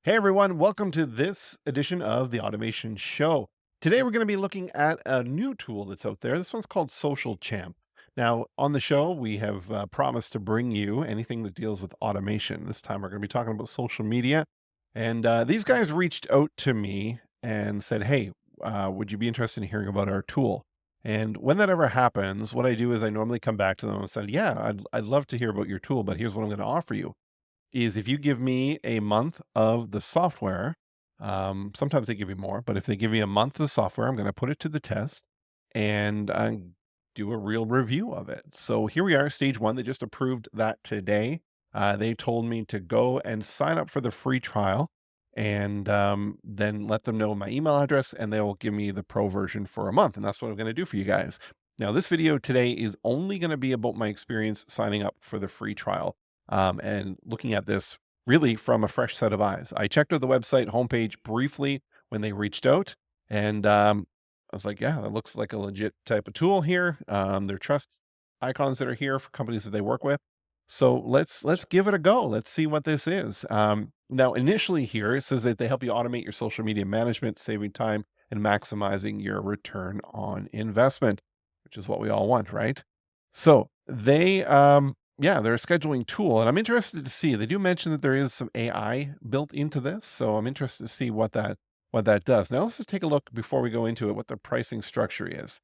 Hey everyone, welcome to this edition of the Automation Show. Today we're going to be looking at a new tool that's out there. This one's called Social Champ. Now, on the show, we have promised to bring you anything that deals with automation. This time we're going to be talking about social media. And these guys reached out to me and said, hey, would you be interested in hearing about our tool? And when that ever happens, what I do is I normally come back to them and say, yeah, I'd love to hear about your tool, but here's what I'm going to offer you is if you give me a month of the software, sometimes they give you more, but if they give me a month of the software, I'm going to put it to the test and do a real review of it. So here we are, stage one. They just approved that today. They told me to go and sign up for the free trial and then let them know my email address and they'll give me the pro version for a month. And that's what I'm going to do for you guys. Now, this video today is only going to be about my experience signing up for the free trial and looking at this really from a fresh set of eyes. I checked out the website homepage briefly when they reached out, and I was like, yeah, that looks like a legit type of tool here. There are trust icons that are here for companies that they work with. So let's give it a go. Let's see what this is. Now, initially here, it says that they help you automate your social media management, saving time and maximizing your return on investment, which is what we all want, right? So yeah, they're a scheduling tool, and I'm interested to see. They do mention that there is some AI built into this, so I'm interested to see what that does. Now let's just take a look before we go into it, what the pricing structure is.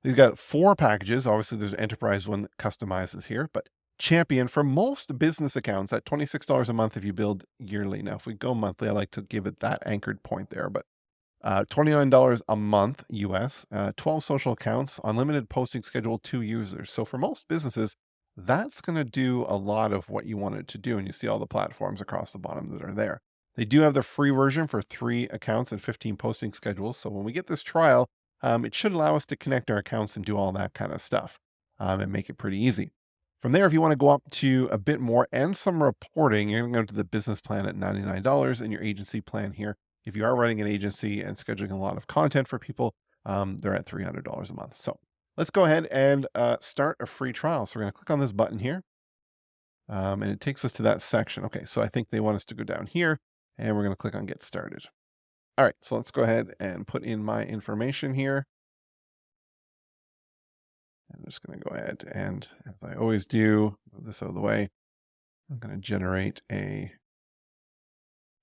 They've got 4 packages. Obviously, there's an enterprise one that customizes here, but Champion for most business accounts at $26 a month if you build yearly. Now, if we go monthly, I like to give it that anchored point there, but $29 a month US, 12 social accounts, unlimited posting schedule, 2 users. So for most businesses, that's going to do a lot of what you want it to do. And you see all the platforms across the bottom that are there. They do have the free version for 3 accounts and 15 posting schedules. So when we get this trial, it should allow us to connect our accounts and do all that kind of stuff and make it pretty easy. From there, if you want to go up to a bit more and some reporting, you're going to go to the business plan at $99 and your agency plan here. If you are running an agency and scheduling a lot of content for people, they're at $300 a month. So let's go ahead and start a free trial. So we're going to click on this button here, and it takes us to that section. Okay, so I think they want us to go down here, and we're going to click on Get Started. All right, so let's go ahead and put in my information here. I'm just going to go ahead and, as I always do, move this out of the way. I'm going to generate a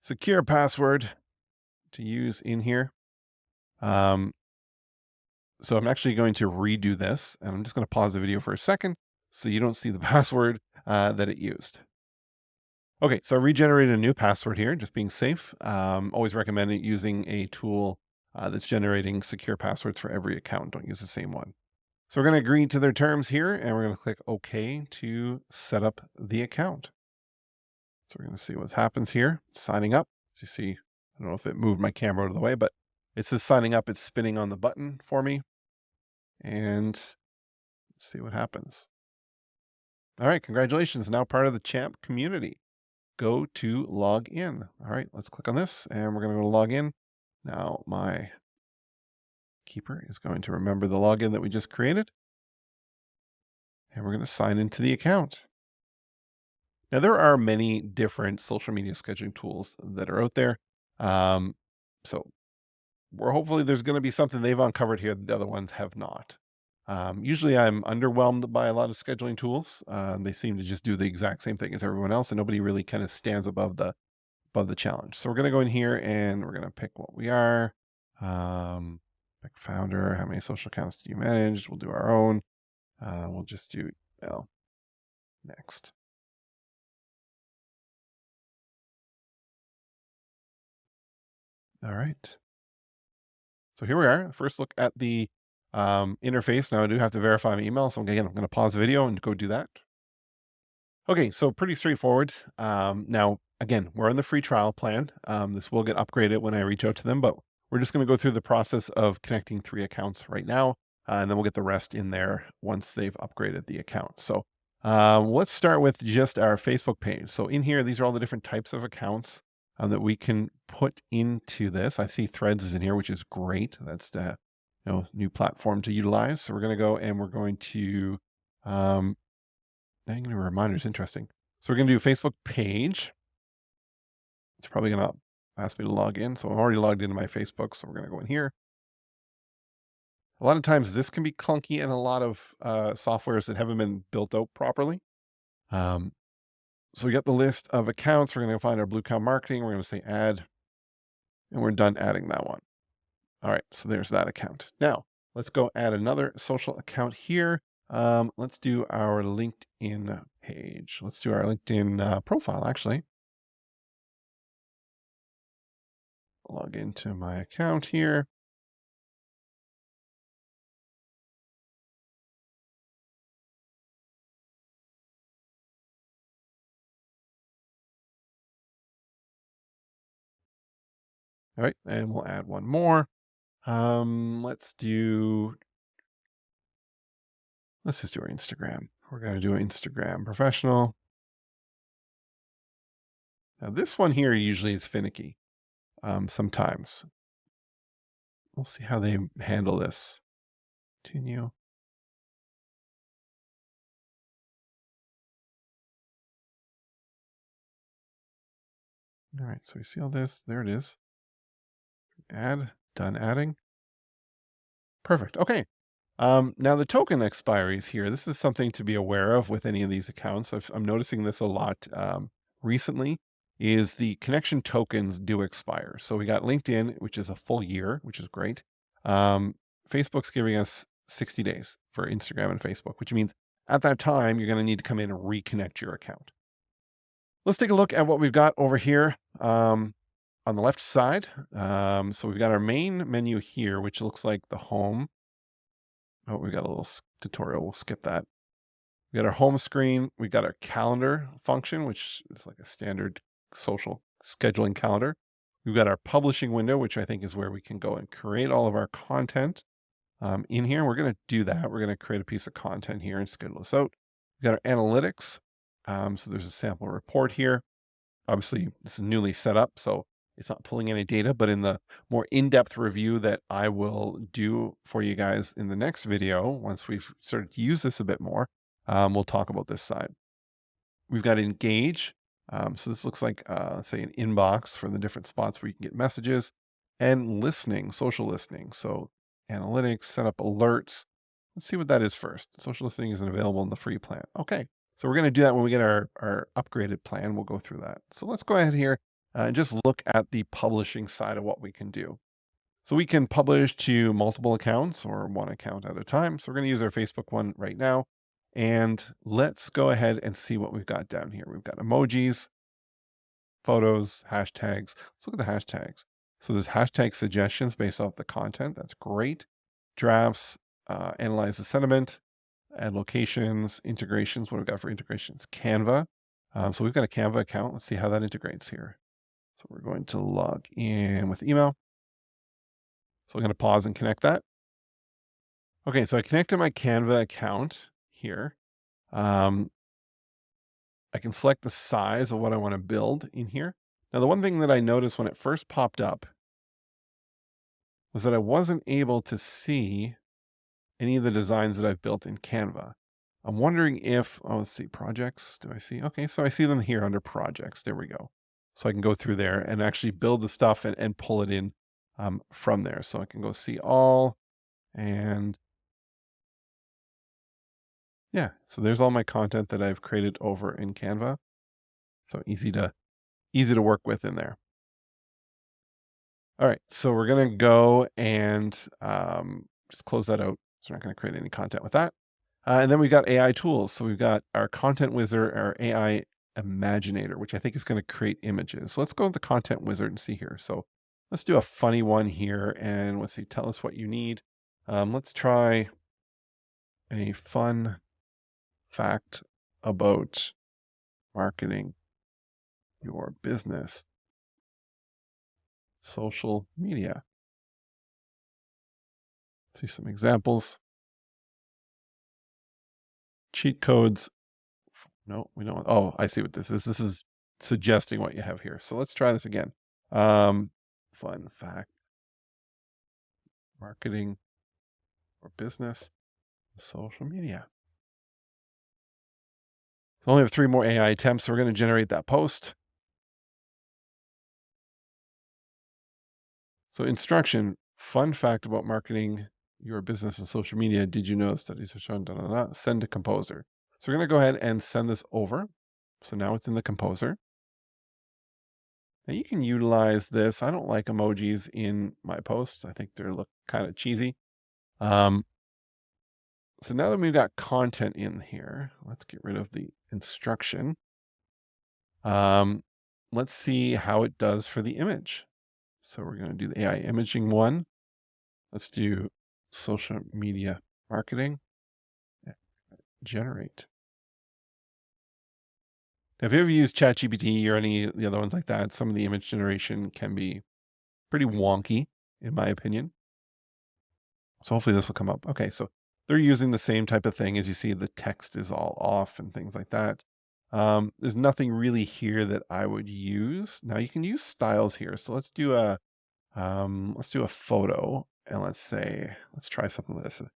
secure password to use in here. So I'm actually going to redo this, and I'm just going to pause the video for a second so you don't see the password that it used. Okay, so I regenerated a new password here, just being safe. Always recommend using a tool that's generating secure passwords for every account. Don't use the same one. So we're going to agree to their terms here, and we're going to click OK to set up the account. So we're going to see what happens here. Signing up. As you see, I don't know if it moved my camera out of the way, but it says signing up. It's spinning on the button for me. And let's see what happens. All right, congratulations. Now part of the Champ community. Go to log in. All right, let's click on this and we're going to go to log in. Now my keeper is going to remember the login that we just created. And we're going to sign into the account. Now there are many different social media scheduling tools that are out there. So we're hopefully there's going to be something they've uncovered here that the other ones have not. Usually I'm underwhelmed by a lot of scheduling tools. They seem to just do the exact same thing as everyone else, and nobody really kind of stands above the challenge. So we're going to go in here and we're going to pick what we are. Pick founder. How many social accounts do you manage? We'll do our own. We'll just do email. Next. All right. So here we are. First look at the interface. Now I do have to verify my email. So again, I'm going to pause the video and go do that. Okay, so pretty straightforward. Now, again, we're in the free trial plan. This will get upgraded when I reach out to them, but we're just going to go through the process of connecting 3 accounts right now, and then we'll get the rest in there once they've upgraded the account. So let's start with just our Facebook page. So in here, these are all the different types of accounts that we can put into this. I see Threads is in here, which is great. That's the new platform to utilize. So we're going to go and we're going to Negative reminders, interesting. So we're going to do Facebook page. It's probably going to ask me to log in. So I'm already logged into my Facebook. So we're going to go in here. A lot of times this can be clunky in a lot of softwares that haven't been built out properly. Um, so we got the list of accounts. We're going to find our Blue Cow Marketing. We're going to say add, and we're done adding that one. All right, so there's that account. Now let's go add another social account here. Let's do our LinkedIn page. Let's do our LinkedIn profile, actually. Log into my account here. All right, and we'll add one more. Let's just do our Instagram. We're going to do Instagram professional. Now this one here usually is finicky. Sometimes we'll see how they handle this. Continue. All right, so we see all this. There it is. Add, done adding. Perfect. Okay. Now the token expiries here. This is something to be aware of with any of these accounts. I'm noticing this a lot recently. Is the connection tokens do expire? So we got LinkedIn, which is a full year, which is great. Facebook's giving us 60 days for Instagram and Facebook, which means at that time you're going to need to come in and reconnect your account. Let's take a look at what we've got over here. On the left side, so we've got our main menu here, which looks like the home. Oh, we got a little tutorial. We'll skip that. We got our home screen. We got our calendar function, which is like a standard social scheduling calendar. We've got our publishing window, which I think is where we can go and create all of our content. In here, we're going to do that. We're going to create a piece of content here and schedule this out. We've got our analytics. So there's a sample report here. Obviously, this is newly set up, so it's not pulling any data, but in the more in-depth review that I will do for you guys in the next video, once we've started to use this a bit more, we'll talk about this side. We've got engage. So this looks like, let's say, an inbox for the different spots where you can get messages, and listening, social listening. So analytics, set up alerts. Let's see what that is first. Social listening isn't available in the free plan. Okay. So we're going to do that when we get our upgraded plan. We'll go through that. So let's go ahead here and just look at the publishing side of what we can do. So we can publish to multiple accounts or one account at a time. So we're going to use our Facebook one right now. And let's go ahead and see what we've got down here. We've got emojis, photos, hashtags. Let's look at the hashtags. So there's hashtag suggestions based off the content. That's great. Drafts, analyze the sentiment, add locations, integrations. What do we got for integrations? Canva. So we've got a Canva account. Let's see how that integrates here. So we're going to log in with email. So I'm going to pause and connect that. Okay, so I connected my Canva account here. I can select the size of what I want to build in here. Now, the one thing that I noticed when it first popped up was that I wasn't able to see any of the designs that I've built in Canva. I'm wondering if, let's see, projects. Do I see? Okay, so I see them here under projects. There we go. So I can go through there and actually build the stuff and pull it in from there. So I can go see all, and yeah, so there's all my content that I've created over in Canva. So easy to work with in there. All right, so we're gonna go and just close that out. So we're not gonna create any content with that. And then we've got AI tools. So we've got our content wizard, our AI imaginator, which I think is going to create images. So let's go with the content wizard and see here. So let's do a funny one here. And let's see, tell us what you need. Let's try a fun fact about marketing your business, social media. See some examples. Cheat codes. No, we don't. Oh, I see what this is. This is suggesting what you have here. So let's try this again. Fun fact, marketing or business, social media. I only have 3 more AI attempts, so we're going to generate that post. So instruction, fun fact about marketing your business and social media. Did you know studies have shown, da, da, da, send to composer. So we're going to go ahead and send this over. So now it's in the composer. Now you can utilize this. I don't like emojis in my posts. I think they look kind of cheesy. So now that we've got content in here, let's get rid of the instruction. Let's see how it does for the image. So we're going to do the AI imaging one. Let's do social media marketing. Generate. Now, if you ever used ChatGPT or any of the other ones like that, some of the image generation can be pretty wonky, in my opinion. So hopefully this will come up. Okay, so they're using the same type of thing. As you see, the text is all off and things like that. There's nothing really here that I would use. Now you can use styles here. So let's do a photo, and let's try something like this. A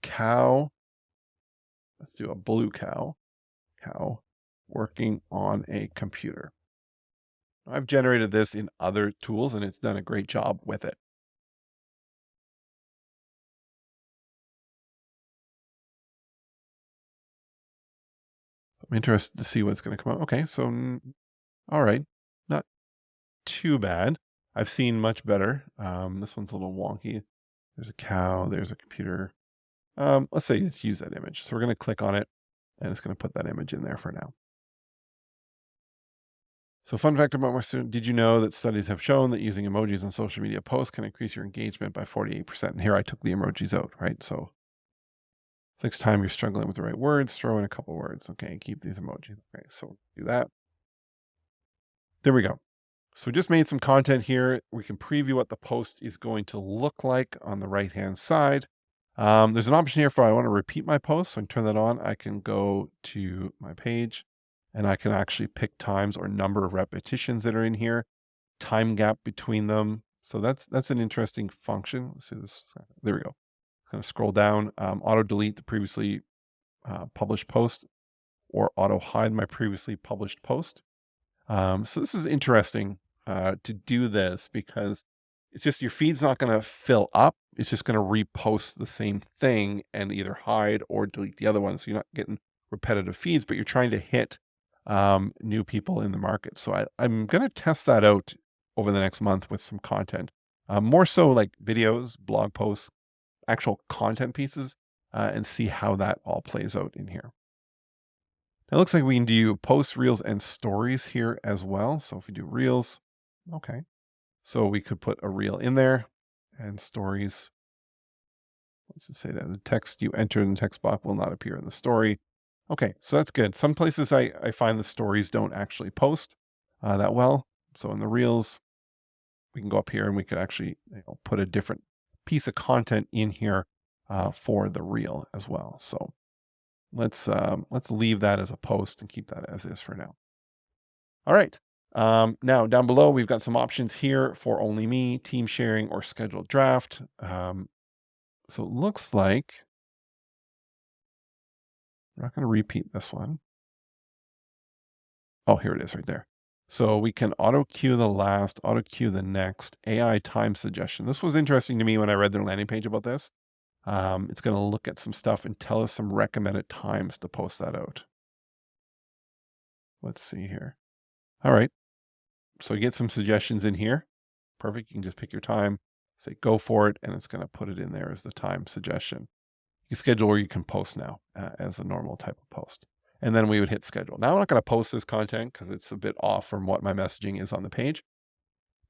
cow. Let's do a blue cow. Cow working on a computer. I've generated this in other tools and it's done a great job with it. I'm interested to see what's going to come out. Okay, so all right, not too bad. I've seen much better. This one's a little wonky. There's a cow, there's a computer. Let's say let's use that image. So we're going to click on it and it's going to put that image in there for now. So fun fact about my student, did you know that studies have shown that using emojis on social media posts can increase your engagement by 48%? And here I took the emojis out, right? So next time you're struggling with the right words, throw in a couple words. Okay, keep these emojis. Okay, so do that. There we go. So we just made some content here. We can preview what the post is going to look like on the right-hand side. There's an option here for I want to repeat my post. So I can turn that on. I can go to my page and I can actually pick times or number of repetitions that are in here, time gap between them. So that's an interesting function. Let's see this. There we go. Kind of scroll down, auto delete the previously published post or auto hide my previously published post. So this is interesting to do this because it's just your feed's not going to fill up. It's just going to repost the same thing and either hide or delete the other one. So you're not getting repetitive feeds, but you're trying to hit new people in the market. So I'm going to test that out over the next month with some content, more so like videos, blog posts, actual content pieces, and see how that all plays out in here. It looks like we can do posts, reels, and stories here as well. So if we do reels, okay. So we could put a reel in there and stories. Let's just say that the text you enter in the text box will not appear in the story. Okay, so that's good. Some places I find the stories don't actually post that well. So in the reels, we can go up here and we could actually put a different piece of content in here for the reel as well. So let's leave that as a post and keep that as is for now. All right. Now down below, we've got some options here for only me, team sharing, or scheduled draft. So it looks like I'm not going to repeat this one. Oh, here it is right there. So we can auto cue the last, auto cue the next, AI time suggestion. This was interesting to me when I read their landing page about this. It's going to look at some stuff and tell us some recommended times to post that out. Let's see here. All right. So you get some suggestions in here. Perfect. You can just pick your time, say go for it, and it's going to put it in there as the time suggestion. You schedule where you can post now as a normal type of post. And then we would hit schedule. Now I'm not going to post this content because it's a bit off from what my messaging is on the page.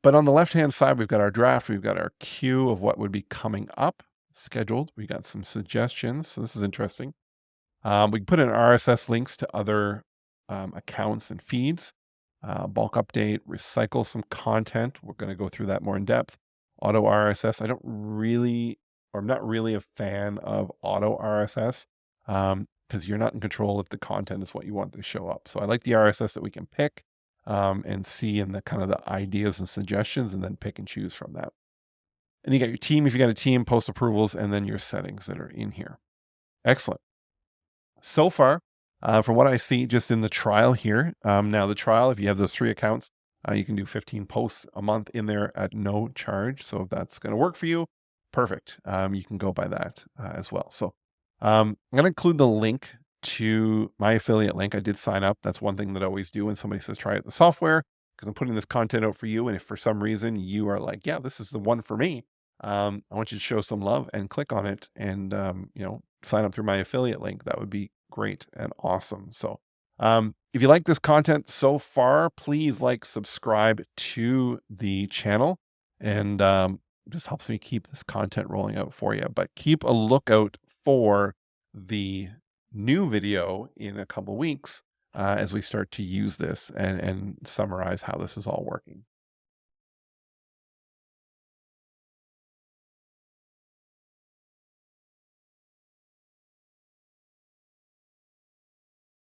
But on the left-hand side, we've got our draft. We've got our queue of what would be coming up, scheduled. We got some suggestions. So this is interesting. We can put in RSS links to other accounts and feeds. Bulk update, recycle some content. We're going to go through that more in depth. Auto RSS. I'm not really a fan of auto RSS because you're not in control if the content is what you want to show up. So I like the RSS that we can pick and see in the kind of the ideas and suggestions and then pick and choose from that. And you got your team, if you got a team, post approvals, and then your settings that are in here. Excellent. So far, from what I see just in the trial here, now the trial, if you have those 3 accounts, You can do 15 posts a month in there at no charge. So if that's going to work for you, perfect. You can go by that as well. So I'm going to include the link to my affiliate link. I did sign up. That's one thing that I always do when somebody says try out the software, because I'm putting this content out for you. And if for some reason you are like, yeah, this is the one for me, I want you to show some love and click on it and, sign up through my affiliate link. That would be great and awesome. So, if you like this content so far, please like, subscribe to the channel, and just helps me keep this content rolling out for you. But keep a lookout for the new video in a couple weeks as we start to use this and summarize how this is all working.